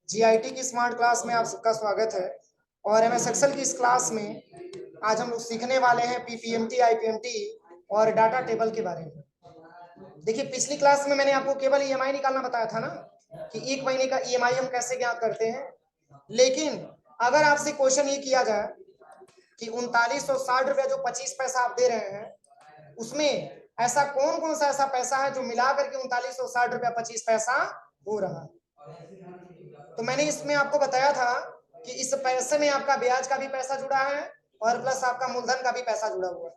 GIT की smart class में आप सबका स्वागत है। और एमएस एक्सेल की इस क्लास में आज हम लोग सीखने वाले हैं पीपीएमटी, आईपीएमटी और डाटा टेबल के बारे में। देखिए, पिछली क्लास में मैंने आपको केवल ईएमआई निकालना बताया था ना, कि एक महीने का ईएमआई हम कैसे ज्ञात करते हैं। लेकिन अगर आपसे क्वेश्चन ये किया जाए कि 3960 रुपया जो 25 पैसा आप दे रहे हैं, उसमें ऐसा कौन कौन सा ऐसा पैसा है जो मिला करके 3960 रुपया 25 पैसा हो रहा है, तो मैंने इसमें आपको बताया था कि इस पैसे में आपका ब्याज का भी पैसा जुड़ा है और प्लस आपका मूलधन का भी पैसा जुड़ा हुआ है।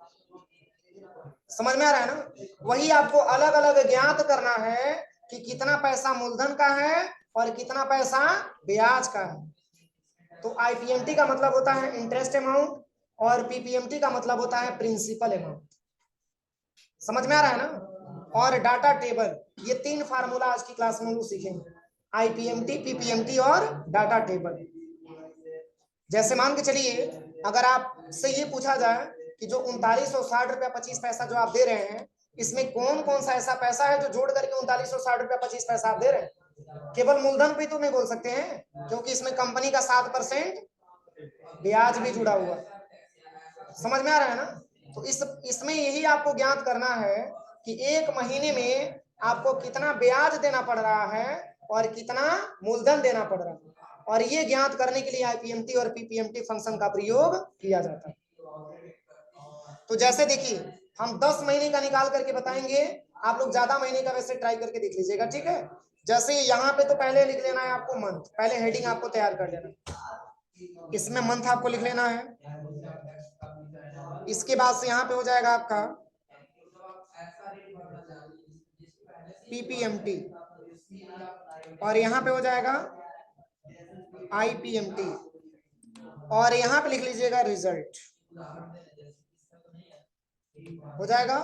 समझ में आ रहा है ना? वही आपको अलग अलग ज्ञात करना है कि कितना पैसा मूलधन का है और कितना पैसा ब्याज का है। तो आईपीएमटी का मतलब होता है इंटरेस्ट अमाउंट और पीपीएमटी का मतलब होता है प्रिंसिपल अमाउंट। समझ में आ रहा है ना? और डाटा टेबल, ये तीन फार्मूला आज की क्लास में हम सीखेंगे, आईपीएमटी, पीपीएमटी और डाटा टेबल। जैसे मान के चलिए, अगर आपसे ये पूछा जाए कि जो 3960 रुपया 25 पैसा जो आप दे रहे हैं, इसमें कौन कौन सा ऐसा पैसा है जो जोड़ करके 3960 रुपया 25 पैसा आप दे रहे हैं, केवल मूलधन पे तो नहीं बोल सकते हैं, क्योंकि इसमें कंपनी का 7% ब्याज भी जुड़ा हुआ है। समझ में आ रहा है ना? तो इसमें यही आपको ज्ञात करना है कि एक महीने में आपको कितना ब्याज देना पड़ रहा है और कितना मूलधन देना पड़ रहा है, और ये ज्ञात करने के लिए आईपीएमटी और पीपीएमटी फंक्शन का प्रयोग किया जाता है। तो जैसे देखिए, हम 10 महीने का निकाल करके बताएंगे, आप लोग ज्यादा महीने का वैसे ट्राई करके देख लीजिएगा, ठीक है? जैसे यहाँ पे तो पहले लिख लेना है आपको मंथ, पहले हेडिंग आपको तैयार कर लेना, इसमें मंथ आपको लिख लेना है। इसके बाद से यहाँ पे हो जाएगा आपका पीपीएमटी और यहाँ पे हो जाएगा आईपीएमटी और यहाँ पे लिख लीजिएगा रिजल्ट, हो जाएगा।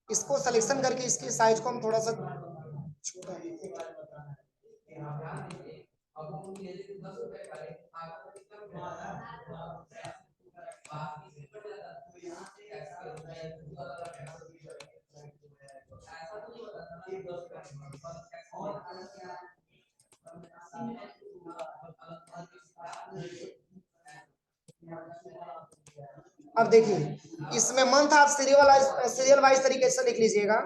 इसको सिलेक्शन करके इसकी साइज को हम थोड़ा सा छोटा, अब देखिए, इसमें मंथ आप सीरियल वाइज तरीके से लिख लीजिएगा।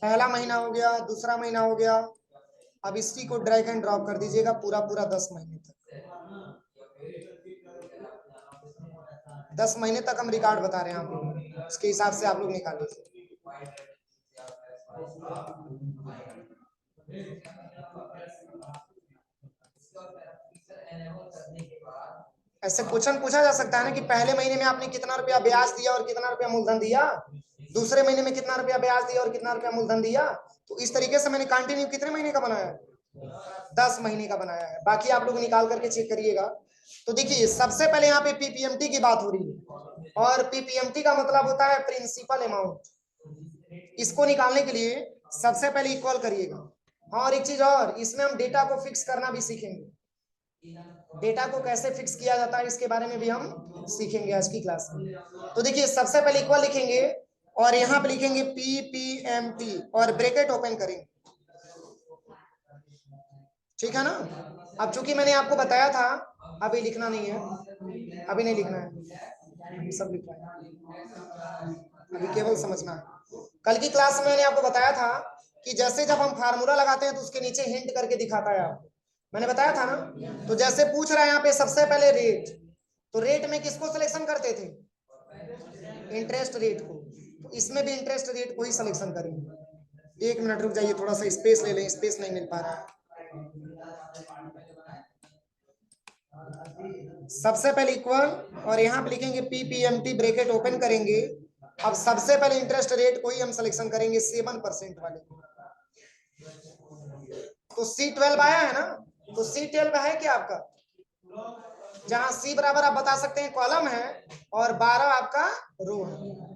पहला महीना हो गया, दूसरा महीना हो गया, अब इसी को ड्रैग एंड ड्रॉप कर दीजिएगा पूरा पूरा 10 महीने तक। 10 महीने तक हम रिकॉर्ड बता रहे हैं आप लोग, उसके हिसाब से आप लोग निकाल लीजिए। ऐसे क्वेश्चन पूछा जा सकता है ना कि पहले महीने में आपने कितना रुपया ब्याज दिया और कितना रुपया मूलधन दिया, दूसरे महीने में कितना रुपया ब्याज दिया और कितना रुपया मूलधन दिया। तो इस तरीके से मैंने कंटिन्यू कितने महीने का बनाया है, 10 महीने का बनाया है। बाकी आप लोग निकाल करके चेक करिएगा। तो देखिए, सबसे पहले यहाँ पे पीपीएमटी की बात हो रही है और पीपीएमटी का मतलब होता है प्रिंसिपल अमाउंट। इसको निकालने के लिए सबसे पहले इक्वल करिएगा। और एक चीज और, इसमें हम डेटा को फिक्स करना भी सीखेंगे। डेटा को कैसे फिक्स किया जाता है इसके बारे में भी हम सीखेंगे आज की क्लास में। तो देखिए, सबसे पहले इक्वल लिखेंगे और यहाँ पे लिखेंगे पीपीएमटी और ब्रैकेट ओपन करेंगे, ठीक है ना? अब चूंकि मैंने आपको बताया था, अभी लिखना नहीं है, अभी नहीं लिखना है, अभी सब लिखना है, अभी केवल समझना है। कल की क्लास में मैंने आपको बताया था कि जैसे जब हम फार्मूला लगाते हैं तो उसके नीचे हिंट करके दिखाता है आपको, मैंने बताया था ना। तो जैसे पूछ रहा है यहाँ पे सबसे पहले रेट, तो रेट में किसको सिलेक्शन करते थे, इंटरेस्ट रेट को, तो इसमें भी इंटरेस्ट रेट को ही सिलेक्शन करेंगे। एक मिनट रुक जाइए, थोड़ा सा स्पेस ले लें, स्पेस नहीं मिल पा रहा है। सबसे पहले इक्वल और यहाँ पे लिखेंगे पीपीएमटी, ब्रैकेट ओपन करेंगे। अब सबसे पहले इंटरेस्ट रेट को ही हम सिलेक्शन करेंगे 7% वाले। तो C12 आया है ना, तो C12 है क्या आपका, जहां C बराबर आप बता सकते हैं कॉलम है और 12 आपका रो है,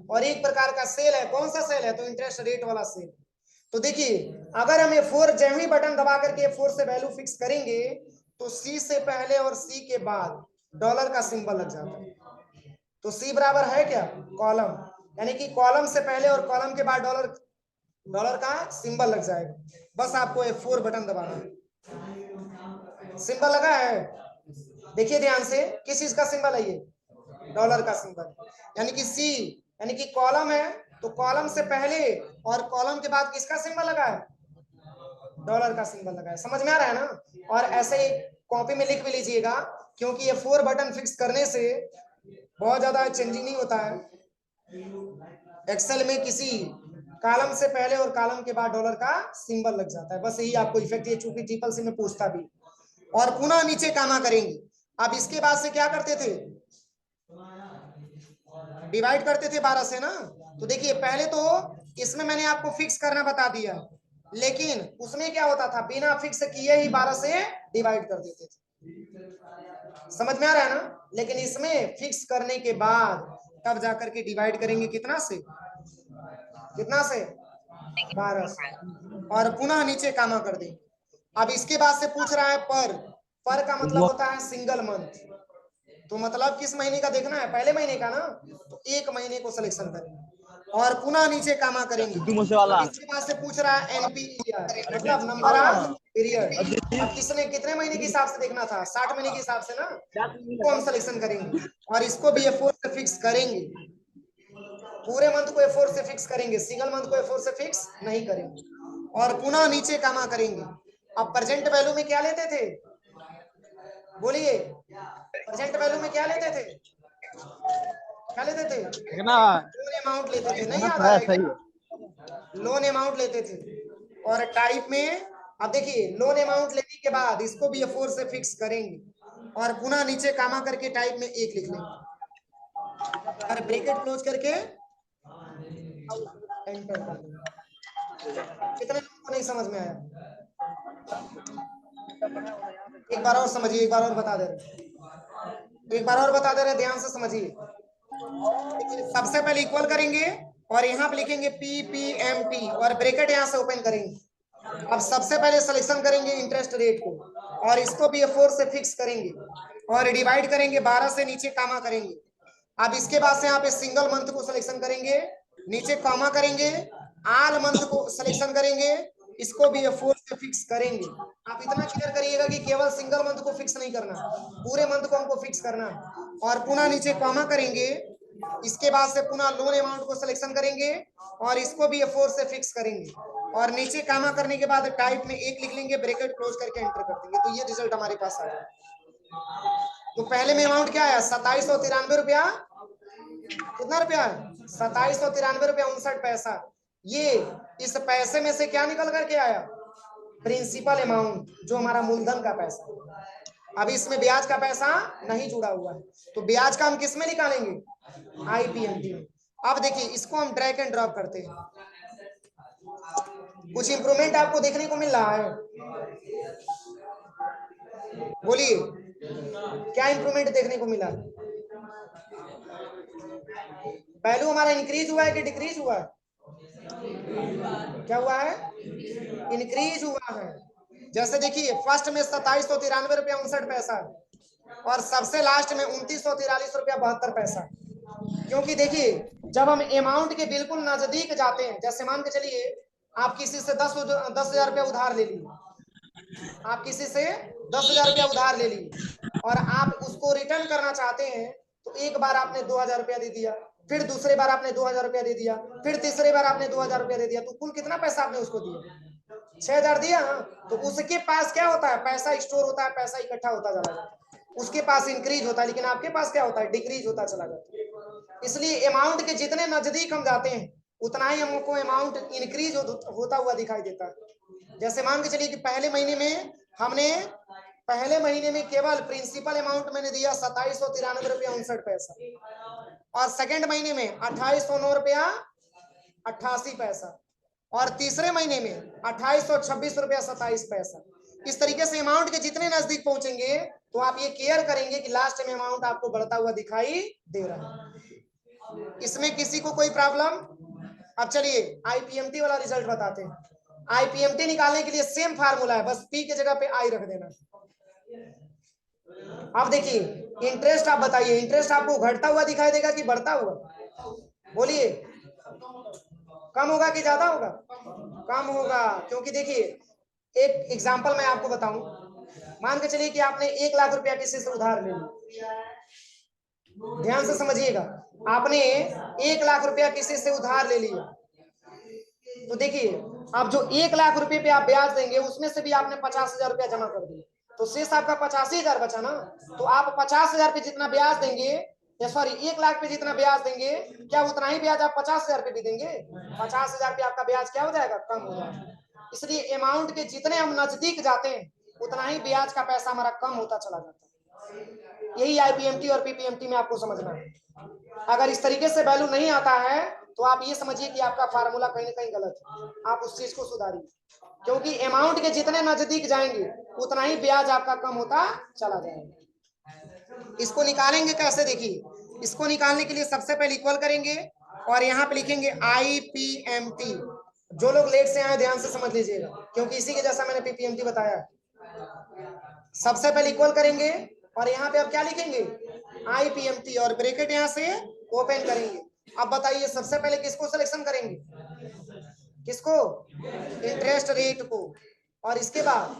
और एक प्रकार का सेल है। कौन सा सेल है, तो इंटरेस्ट रेट वाला सेल। तो देखिए, अगर हम F4 जैसे ही बटन दबा करके F4 से वैल्यू फिक्स करेंगे तो C से पहले और C के बाद डॉलर का सिंबल लग जाता है। तो C बराबर है क्या, कॉलम, यानी कि कॉलम से पहले और कॉलम के बाद डॉलर डॉलर का सिंबल लग जाएगा। बस आपको F4 बटन दबाना है। सिंबल लगा है, देखिए ध्यान से, किस चीज का सिंबल है ये? डॉलर का सिंबल। यानी कि सी, यानी कि कॉलम है तो कॉलम से पहले और कॉलम के बाद किसका सिंबल लगा है? डॉलर का सिंबल लगा है। समझ में आ रहा है ना? और ऐसे ही कॉपी में लिख भी लीजिएगा, क्योंकि ये 4 बटन फिक्स करने से बहुत ज्यादा चेंजिंग नहीं होता है। एक्सेल में किसी कॉलम से पहले और कॉलम के बाद डॉलर का सिंबल लग जाता है। बस यही आपको इफेक्ट, ये चूंकि ट्रिपल सी में पूछता भी। और पुनः नीचे कामा करेंगे। अब इसके बाद से क्या करते थे? डिवाइड करते थे 12 से ना। तो देखिए पहले तो इसमें मैंने आपको फिक्स करना बता दिया, लेकिन उसमें क्या होता था, बिना फिक्स किए ही 12 से डिवाइड कर देते थे। समझ में आ रहा है ना? लेकिन इसमें फिक्स करने के बाद तब जाकर के डिवाइड करेंगे कितना से? कितना से? 12 से। और पुनः नीचे कामा कर देंगे। अब इसके बाद से पूछ रहा है पर का मतलब होता है सिंगल मंथ। तो मतलब किस महीने का देखना है? पहले महीने का ना, तो 1 महीने को सिलेक्शन करेंगे और पुनः नीचे कामा करेंगे। इसके बाद से पूछ रहा है NPER, मतलब नंबर ऑफ पीरियड। अब किसने कितने महीने के हिसाब से देखना था? 60 महीने के हिसाब से ना, को हम सिलेक्शन करेंगे और इसको भी F4 से फिक्स करेंगे। पूरे मंथ को F4 से फिक्स करेंगे, सिंगल मंथ को F4 से फिक्स नहीं करेंगे। और पुनः नीचे कामा करेंगे। अब प्रेजेंट वैल्यू में क्या लेते थे? बोलिए, प्रेजेंट वैल्यू में क्या लेते थे? क्या लेते थे? लोन अमाउंट लेते थे, नहीं याद आ रहा है? लोन अमाउंट लेते थे। और टाइप में, अब देखिए लोन अमाउंट लेने के बाद इसको भी F4 से फिक्स करेंगे और पुनः नीचे कामा करके टाइप में 1 लिख लेंगे और ब्रैकेट क्लोज करके एंटर कर देंगे। कितने लोगों को नहीं समझ में आया? एक बार और समझिए, एक बार और बता दे रहे, एक बार और बता दे रहे, ध्यान से समझिए। सबसे पहले इक्वल करेंगे और यहाँ पे लिखेंगे PPMT और ब्रैकेट यहाँ से ओपन करेंगे। अब सबसे पहले सिलेक्शन करेंगे इंटरेस्ट रेट को और इसको भी F4 से फिक्स करेंगे और डिवाइड करेंगे 12 से, नीचे कामा करेंगे। अब इसके बाद से यहाँ पे सिंगल मंथ को सिलेक्शन करेंगे, नीचे कामा करेंगे, आल मंथ को सिलेक्शन करेंगे, इसको भी F4 से फिक्स करेंगे। आप इतना क्लियर करिएगा कि केवल सिंगल मंथ को फिक्स नहीं करना, पूरे मंथ को हमको फिक्स करना। और पुनः नीचे कामा करेंगे, इसके बाद से पुनः लोन अमाउंट को सिलेक्शन करेंगे और इसको भी F4 से फिक्स करेंगे और नीचे कामा करने के बाद टाइप में 1 लिख लेंगे, ब्रैकेट क्लोज करके एंटर कर देंगे। तो ये रिजल्ट हमारे पास आ गया। तो पहले में अमाउंट क्या है? 2793 रुपया। कितना रुपया है? 2793 रुपया 59 पैसा। ये इस पैसे में से क्या निकल करके आया? प्रिंसिपल अमाउंट, जो हमारा मूलधन का पैसा। अभी इसमें ब्याज का पैसा नहीं जुड़ा हुआ है, तो ब्याज का हम किस में निकालेंगे? IPMT में। अब देखिए इसको हम ड्रैग एंड ड्रॉप करते हैं। कुछ इंप्रूवमेंट आपको देखने को मिल रहा है? बोलिए, क्या इंप्रूवमेंट देखने को मिला? वैल्यू हमारा इंक्रीज हुआ है कि डिक्रीज हुआ है? क्या हुआ है? इंक्रीज हुआ है। जैसे देखिए फर्स्ट में 2793 रुपया 59 पैसा और सबसे लास्ट में 2943 रुपया 72 पैसा। क्योंकि देखिए जब हम अमाउंट के बिल्कुल नजदीक जाते हैं, जैसे मान के चलिए आप किसी से 10,000 रुपया उधार ले लिए, आप किसी से 10,000 रुपया उधार ले लिए और आप उसको रिटर्न करना चाहते हैं, तो एक बार आपने 2,000 रुपया दे दिया, फिर दूसरे बार आपने 2,000 रुपया दे दिया, फिर तीसरे बार आपने 2,000 रुपया दे दिया, तो कुल कितना पैसा आपने उसको दिया? 6,000 दिया। तो उसके पास क्या होता है? पैसा स्टोर होता है, पैसा इकट्ठा होता चला जाता है, उसके पास इंक्रीज होता है, लेकिन आपके पास क्या होता है? डिक्रीज होता चला जाता है। इसलिए अमाउंट के जितने नजदीक हम जाते हैं उतना ही हमको अमाउंट इंक्रीज होता हुआ दिखाई देता है। जैसे मान के चलिए कि पहले महीने में हमने, पहले महीने में केवल प्रिंसिपल अमाउंट मैंने दिया 2793 रुपया 59 पैसा और सेकंड महीने में 2809 रुपया 88 पैसा और तीसरे महीने में 2826 रुपया 27 पैसा। इस तरीके से अमाउंट के जितने नजदीक पहुंचेंगे तो आप ये केयर करेंगे कि लास्ट में अमाउंट आपको बढ़ता हुआ दिखाई दे रहा है। इसमें किसी को कोई प्रॉब्लम? अब चलिए IPMT वाला रिजल्ट बताते हैं। IPMT निकालने के लिए सेम फार्मूला है, बस P की जगह पे I रख देना। अब देखिए इंटरेस्ट, आप बताइए इंटरेस्ट आपको घटता हुआ दिखाई देगा कि बढ़ता हुआ? बोलिए, कम होगा कि ज्यादा होगा? कम होगा, क्योंकि देखिए एक एग्जांपल मैं आपको बताऊं। मान के चलिए कि आपने 1 लाख रुपया किसी से उधार ले लिया, ध्यान से समझिएगा। आपने 1 लाख रुपया किसी से उधार ले लिया, तो देखिए अब जो 1 लाख रुपए पे आप ब्याज देंगे उसमें से भी आपने 50,000 रुपया जमा कर दिया, तो शेष आपका 85,000 बचा ना। तो आप 50,000 पे जितना ब्याज देंगे, या सॉरी 1 लाख पे जितना ब्याज देंगे, क्या उतना ही ब्याज आप 50,000 पे भी देंगे? 50,000 पे आपका ब्याज क्या हो जाएगा? कम हो जाएगा। इसलिए अमाउंट के जितने हम नजदीक जाते हैं उतना ही ब्याज का पैसा हमारा कम होता चला जाता है। यही आईपीएमटी और पीपीएमटी में आपको समझना है। अगर इस तरीके से वैल्यू नहीं आता है तो आप ये समझिए कि आपका फार्मूला कहीं ना कहीं गलत है, आप उस चीज को सुधारिए, क्योंकि अमाउंट के जितने नजदीक जाएंगे उतना ही ब्याज आपका कम होता चला जाएगा। इसको निकालेंगे कैसे? देखिए, इसको निकालने के लिए सबसे पहले इक्वल करेंगे और यहाँ पे लिखेंगे आईपीएमटी। जो लोग लेट से आए ध्यान से समझ लीजिएगा, क्योंकि इसी के जैसा मैंने पीपीएमटी बताया। सबसे पहले इक्वल करेंगे और यहाँ पे अब क्या लिखेंगे? आईपीएमटी, और ब्रैकेट यहाँ से ओपन करेंगे। अब बताइए सबसे पहले किसको सिलेक्शन करेंगे? किसको? इंटरेस्ट रेट को। और इसके बाद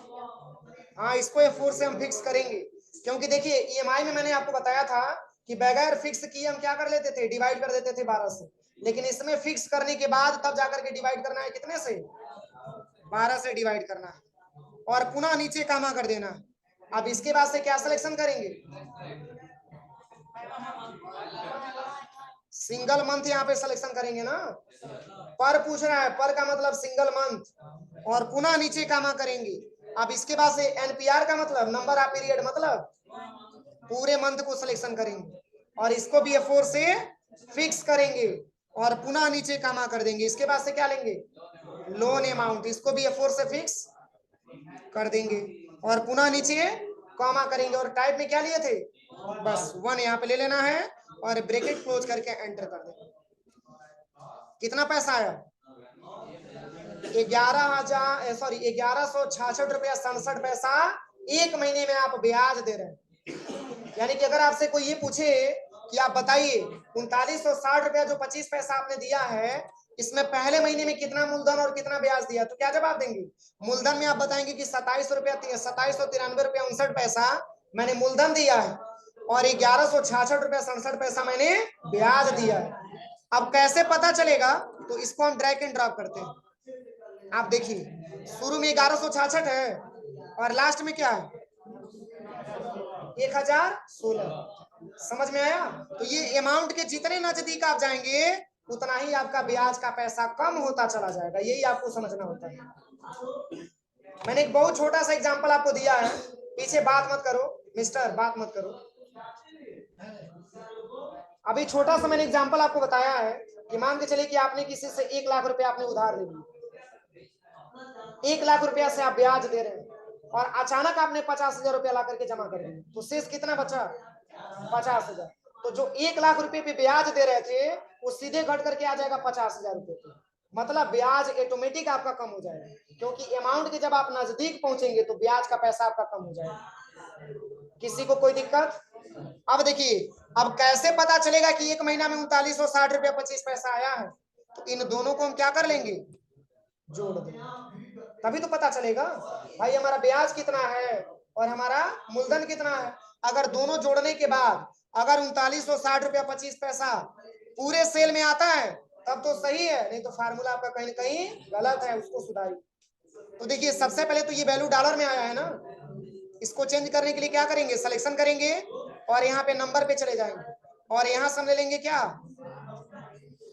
हाँ, इसको F4 से हम फिक्स करेंगे, क्योंकि देखिए ईएमआई में मैंने आपको बताया था कि बगैर फिक्स किए हम क्या कर लेते थे? डिवाइड कर देते थे 12 से, लेकिन इसमें फिक्स करने के बाद तब जाकर के डिवाइड करना है। कितने से? 12 से डिवाइड करना है और पुनः नीचे कामा कर देना है। अब इसके बाद से क्या सिलेक्शन करेंगे? सिंगल मंथ यहाँ पे सिलेक्शन करेंगे ना। पर पूछ रहा है, पर का मतलब सिंगल मंथ, और पुनः नीचे कामा करेंगे। अब इसके बाद से एनपीआर का मतलब नंबर ऑफ पीरियड, मतलब पूरे मंथ को सिलेक्शन करेंगे और इसको भी F4 से फिक्स करेंगे और पुनः नीचे कामा कर देंगे। इसके बाद से क्या लेंगे? लोन अमाउंट, इसको भी F4 से फिक्स कर देंगे और पुनः नीचे कॉमा करेंगे। और टाइप में क्या लिए थे? बस 1 यहाँ पे ले लेना है और ब्रैकेट क्लोज करके एंटर कर देना। कितना पैसा आया? 11,66 रुपया 67 पैसा एक महीने में आप ब्याज दे रहे हैं। यानी कि अगर आपसे कोई ये पूछे कि आप बताइए 3960 रुपया जो 25 पैसा आपने दिया है, इसमें पहले महीने में कितना मूलधन और कितना ब्याज दिया, तो क्या जवाब देंगे? मूलधन में आप बताएंगे कि 2793 रुपया 59 पैसा मैंने मूलधन दिया है और 1166 रुपया 67 पैसा मैंने ब्याज दिया है। अब कैसे पता चलेगा? तो इसको हम ड्रैग एंड ड्रॉप करते हैं। आप देखिए शुरू में 1166 है और लास्ट में क्या है? 1016। समझ में आया? तो ये अमाउंट के जितने नजदीक आप जाएंगे उतना ही आपका ब्याज का पैसा कम होता चला जाएगा। यही आपको समझना होता है। मैंने एक बहुत छोटा सा एग्जांपल आपको दिया है, पीछे बात मत करो मिस्टर, बात मत करो। अभी छोटा सा मैंने एग्जांपल आपको बताया है कि मान के चलिए कि आपने किसी से 1 लाख रुपया आपने उधार ले लिया, 1 लाख रुपया से आप ब्याज दे रहे हैं और अचानक आपने 50,000 रुपया ला करके जमा कर दिया, तो शेष कितना बचा? 50,000। तो जो 1 लाख रुपए पे ब्याज दे रहे थे वो सीधे घट करके आ जाएगा 50,000 रुपए पे। मतलब ब्याज ऑटोमेटिक आपका कम हो जाएगा, क्योंकि अमाउंट के जब आप नजदीक पहुंचेंगे तो ब्याज का पैसा आपका कम हो जाएगा। किसी को कोई दिक्कत? अब देखिए, अब कैसे पता चलेगा कि एक महीना में 3960 रुपया 25 पैसा आया है? तो इन दोनों को हम क्या कर लेंगे? जोड़ देंगे, तभी तो पता चलेगा भाई हमारा ब्याज कितना है और हमारा मूलधन कितना है। अगर दोनों जोड़ने के बाद अगर 3960 रुपया 25 पैसा पूरे सेल में आता है तब तो सही है, नहीं तो फार्मूला आपका कहीं ना कहीं गलत है, उसको सुधारिए। तो देखिए सबसे पहले तो ये वैल्यू डॉलर में आया है ना, इसको चेंज करने के लिए क्या करेंगे? सिलेक्शन करेंगे और यहाँ पे नंबर पे चले जाएंगे और यहाँ से हम ले लेंगे क्या?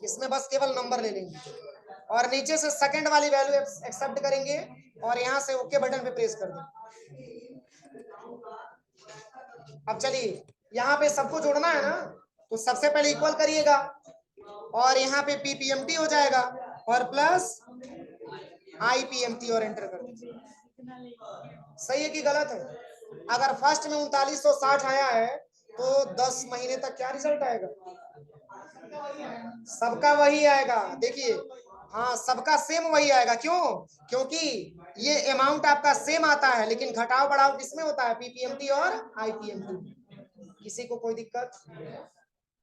इसमें बस केवल नंबर ले लेंगे और नीचे से सेकंड वाली वैल्यू एक्सेप्ट करेंगे और यहाँ से ओके बटन पे प्रेस कर देंगे। अब चलिए यहाँ पे सबको जोड़ना है ना, तो सबसे पहले इक्वल करिएगा और यहाँ पे पीपीएमटी हो जाएगा और प्लस आईपीएमटी और एंटर कर दीजिए। सही है कि गलत है? अगर फर्स्ट में 3960 आया है तो 10 महीने तक क्या रिजल्ट आएगा? सबका वही आएगा। देखिए हाँ, सबका सेम वही आएगा। क्यों? क्योंकि ये अमाउंट आपका सेम आता है, लेकिन घटाव बढ़ाव किसमें होता है? पीपीएमटी और आईपीएमटी। किसी को कोई दिक्कत?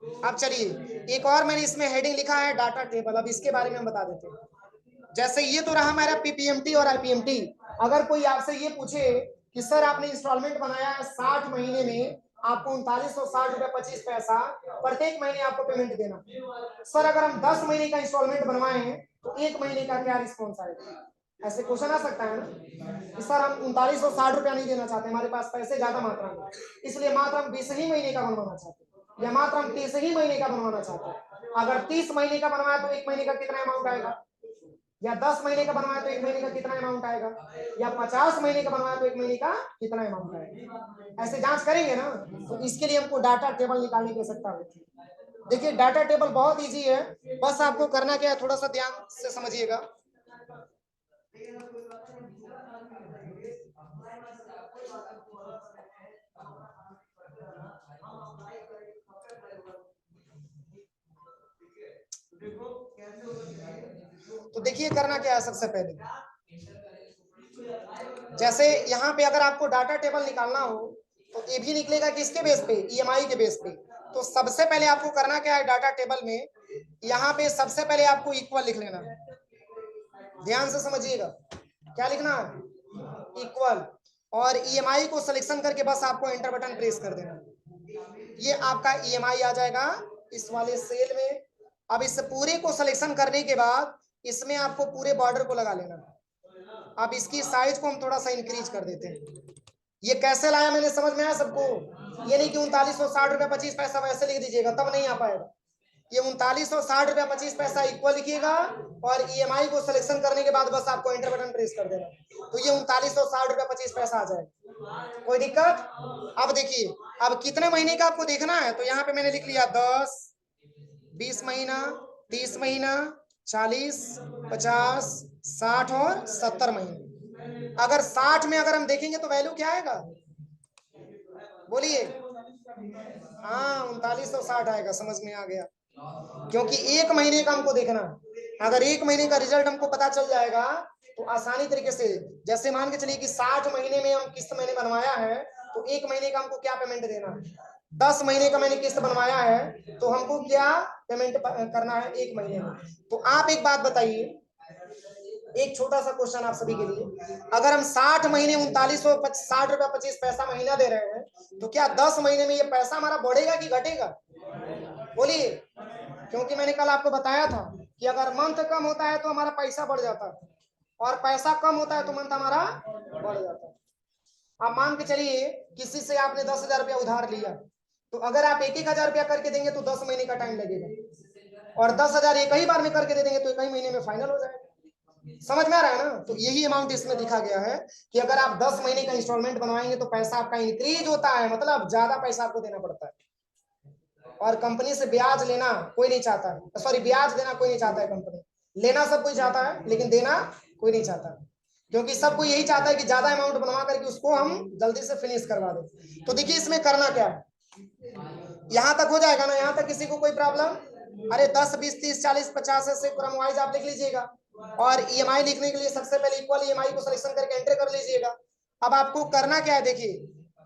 अब चलिए एक और मैंने इसमें हेडिंग लिखा है डाटा टेबल। अब इसके बारे में हम बता देते हैं। जैसे ये तो रहा हमारा पीपीएमटी और आईपीएमटी। अगर कोई आपसे ये पूछे कि सर आपने इंस्टॉलमेंट बनाया है 60 महीने में, आपको 3960 रुपया 25 पैसा प्रत्येक महीने आपको पेमेंट देना। सर अगर हम 10 महीने का इंस्टॉलमेंट बनवाए हैं तो एक महीने का क्या रिस्पॉन्स आएगा? ऐसे क्वेश्चन आ सकता है ना कि सर हम 3960 रुपया नहीं देना चाहते, हमारे पास पैसे ज्यादा मात्रा में, इसलिए मात्र हम 20 ही महीने का बनवाना चाहते हैं, या मात्र हम 30 ही महीने का बनवाना चाहते हैं। अगर 30 महीने का बनवाया तो एक महीने का कितना अमाउंट आएगा, या 10 महीने का बनवाया तो एक महीने का कितना अमाउंट आएगा, या 50 महीने का बनवाया तो एक महीने का कितना अमाउंट आएगा। ऐसे जांच करेंगे ना, तो इसके लिए हमको डाटा टेबल निकालने की आवश्यकता होती है। देखिए डाटा टेबल बहुत इजी है, बस आपको करना क्या है, थोड़ा सा ध्यान से समझिएगा। तो देखिए करना क्या है, सबसे पहले जैसे यहाँ पे अगर आपको डाटा टेबल निकालना हो तो ये भी निकलेगा किसके बेस पे, ईएमआई के बेस पे। तो सबसे पहले आपको करना क्या है, डाटा टेबल में यहाँ पे सबसे पहले आपको इक्वल लिख लेना। ध्यान से समझिएगा, क्या लिखना है, इक्वल। और ईएमआई को सिलेक्शन करके बस आपको एंटर बटन प्रेस कर देना। ये आपका ईएमआई आ जाएगा इस वाले सेल में। अब इस पूरे को सिलेक्शन करने के बाद इसमें आपको पूरे बॉर्डर को लगा लेना। अब इसकी साइज को हम थोड़ा सा इंक्रीज कर देते हैं। ये कैसे लाया मैंने, समझ में आया सबको? ये नहीं कि 3960 रुपया 25 पैसा वैसे लिख दीजिएगा, तब नहीं आ पाएगा। ये 3960 रुपया 25 पैसा इक्वल लिखिएगा और ईएमआई को सिलेक्शन करने के बाद बस आपको एंटर बटन प्रेस कर देना, तो ये 3960 रुपया 25 पैसा आ जाएगा। कोई दिक्कत? अब देखिए अब कितने महीने का आपको देखना है, तो यहाँ पे मैंने लिख लिया 10, 20 महीना, 30 महीना, 40, 50, 60 और 70 महीने। अगर 60 में अगर हम देखेंगे तो वैल्यू क्या आएगा, बोलिए? हाँ 3960 आएगा, समझ में आ गया। क्योंकि एक महीने का हमको देखना है। अगर एक महीने का रिजल्ट हमको पता चल जाएगा तो आसानी तरीके से, जैसे मान के चलिए कि 60 महीने में हम किस्त मैंने बनवाया है, तो एक महीने का हमको क्या पेमेंट देना है। 10 महीने का मैंने किस्त बनवाया है तो हमको क्या पेमेंट करना है एक महीने में। तो आप एक बात बताइए, एक छोटा सा क्वेश्चन आप सभी के लिए, अगर हम 60 महीने 3960 रुपया 25 पैसा महीना दे रहे हैं, तो क्या 10 महीने में ये पैसा हमारा बढ़ेगा कि घटेगा, बोलिए? क्योंकि मैंने कल आपको बताया था कि अगर मंथ कम होता है तो हमारा पैसा बढ़ जाता है, और पैसा कम होता है तो मंथ हमारा बढ़ जाता है। आप मान के चलिए किसी से आपने 10,000 रुपया उधार लिया, तो अगर आप 1,000 रुपया करके देंगे तो 10 महीने का टाइम लगेगा, और 10,000 एक ही बार में करके दे देंगे तो एक ही महीने में फाइनल हो जाएगा। समझ में आ रहा है ना? तो यही अमाउंट इसमें लिखा गया है कि अगर आप 10 महीने का इंस्टॉलमेंट बनवाएंगे तो पैसा आपका इंक्रीज होता है, मतलब ज्यादा पैसा आपको देना पड़ता है। और कंपनी से ब्याज लेना कोई नहीं चाहता है, सॉरी ब्याज देना कोई नहीं चाहता है। कंपनी लेना सब कोई चाहता है लेकिन देना कोई नहीं चाहता, क्योंकि सबको यही चाहता है कि ज्यादा अमाउंट बनवा करके उसको हम जल्दी से फिनिश करवा दें। तो देखिए इसमें करना क्या है, यहां तक हो जाएगा ना, यहां तक किसी को कोई प्रॉब्लम? अरे 10, 20, 30, 40, 50 ऐसे क्रम वाइज आप लिख लीजिएगा। और ईएमआई लिखने के लिए सबसे पहले इक्वल ईएमआई को सिलेक्शन करके एंटर कर लीजिएगा। अब आपको करना क्या है, देखिए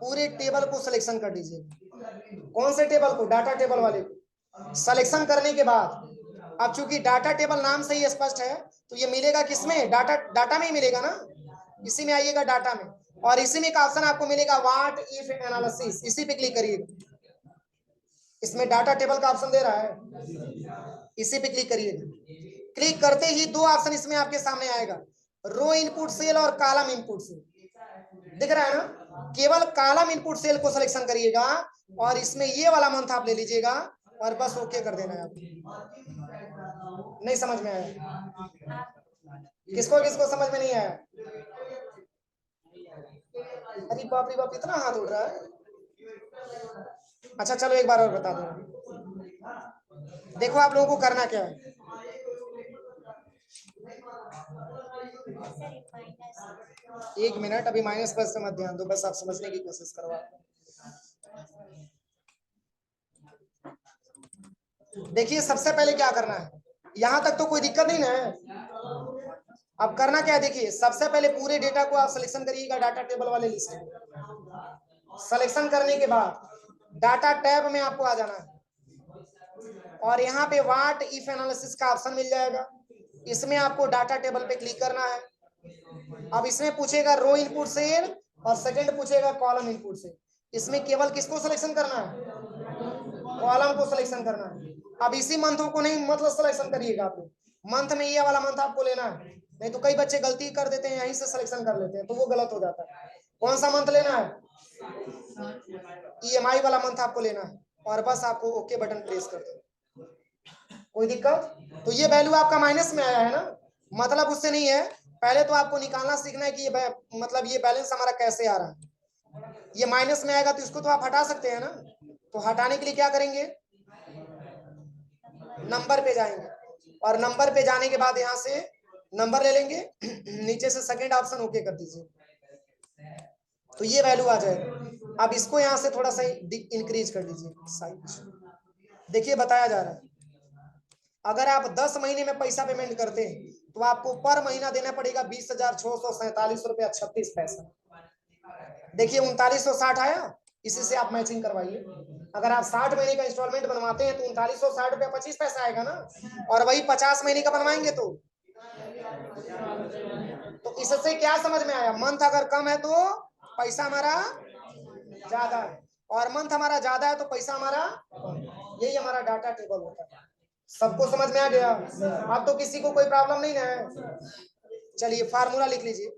पूरे टेबल को सिलेक्शन कर लीजिए। कौन से टेबल को, डाटा टेबल वाले को। सिलेक्शन करने के बाद अब चूंकि डाटा टेबल नाम से ही स्पष्ट है, तो ये मिलेगा किसमें, डाटा में ही मिलेगा ना। इसी में आइएगा डाटा में, और इसी में एक ऑप्शन आपको मिलेगा व्हाट इफ एनालिसिस, इसी पे क्लिक करिएगा। इसमें डाटा टेबल का ऑप्शन दे रहा है, इसी पे क्लिक करिए। क्लिक करते ही दो ऑप्शन इसमें आपके सामने आएगा, रो इनपुट सेल और कॉलम इनपुट सेल। दिख रहा है ना? केवल कॉलम इनपुट सेल को सिलेक्शन करिएगा और इसमें ये वाला मंथ आप ले लीजिएगा और बस ओके कर देना है आपको। नहीं समझ में आया? किसको किसको समझ में नहीं आया? अरे बाप रे बाप, इतना हाथ उठ रहा है। अच्छा चलो एक बार और बता दो। देखो आप लोगों को करना क्या है, एक मिनट, अभी माइनस प्लस से मत ध्यान दो, बस आप समझने की कोशिश करो। देखिए सबसे पहले क्या करना है, यहां तक तो कोई दिक्कत नहीं ना है। अब करना क्या है, देखिए सबसे पहले पूरे डेटा को आप सिलेक्शन करिएगा डाटा टेबल वाले लिस्ट में। सिलेक्शन करने के बाद डाटा टैब में आपको आ जाना है। और यहाँ पे व्हाट इफ एनालिसिस का ऑप्शन मिल जाएगा। इसमें आपको डाटा टेबल पे क्लिक करना है। अब इसमें पूछेगा रो इनपुट से और सेकंड पूछेगा कॉलम इनपुट से। इसमें केवल किसको सिलेक्शन करना है? कॉलम को सिलेक्शन करना है। अब इसी मंथों को नहीं मतलब सिलेक्शन करिएगा आप। मंथ में ये वाला मंथ आपको लेना है, नहीं तो कई बच्चे गलती कर देते हैं, यहीं से सिलेक्शन कर लेते हैं तो वो गलत हो जाता है। कौन सा मंथ लेना है? ईएमआई वाला मंथ आपको लेना है और बस आपको ओके बटन प्रेस कर दो। कोई दिक्कत? तो ये वैल्यू आपका माइनस में आया है ना, मतलब उससे नहीं है। पहले तो आपको निकालना सीखना है कि ये मतलब ये बैलेंस हमारा कैसे आ रहा है। ये माइनस में आएगा तो इसको तो आप हटा सकते हैं ना। तो हटाने के लिए क्या करेंगे? नंबर पे जाएंगे और नंबर पे जाने के बाद यहाँ से नंबर ले लेंगे, नीचे से सेकंड ऑप्शन ओके कर दीजिए तो ये वैल्यू आ जाएगा। अब इसको यहाँ से थोड़ा सा इंक्रीज कर दीजिए साइज। देखिए बताया जा रहा है, अगर आप 10 महीने में पैसा पेमेंट करते हैं तो आपको पर महीना देना पड़ेगा 20,647 रुपया 36 पैसा। देखिए 3960 आया, इसी से आप मैचिंग करवाइए। अगर आप 60 महीने का इंस्टॉलमेंट बनवाते हैं तो 3960 रुपया 25 पैसा आएगा ना, और वही 50 महीने का बनवाएंगे तो इससे क्या समझ में आया? मंथ अगर कम है तो पैसा हमारा ज्यादा है, और मंथ हमारा ज्यादा है तो पैसा हमारा, यही हमारा डाटा टेबल होता है। सबको समझ में आ गया? अब तो किसी को कोई प्रॉब्लम नहीं है। चलिए फार्मूला लिख लीजिए।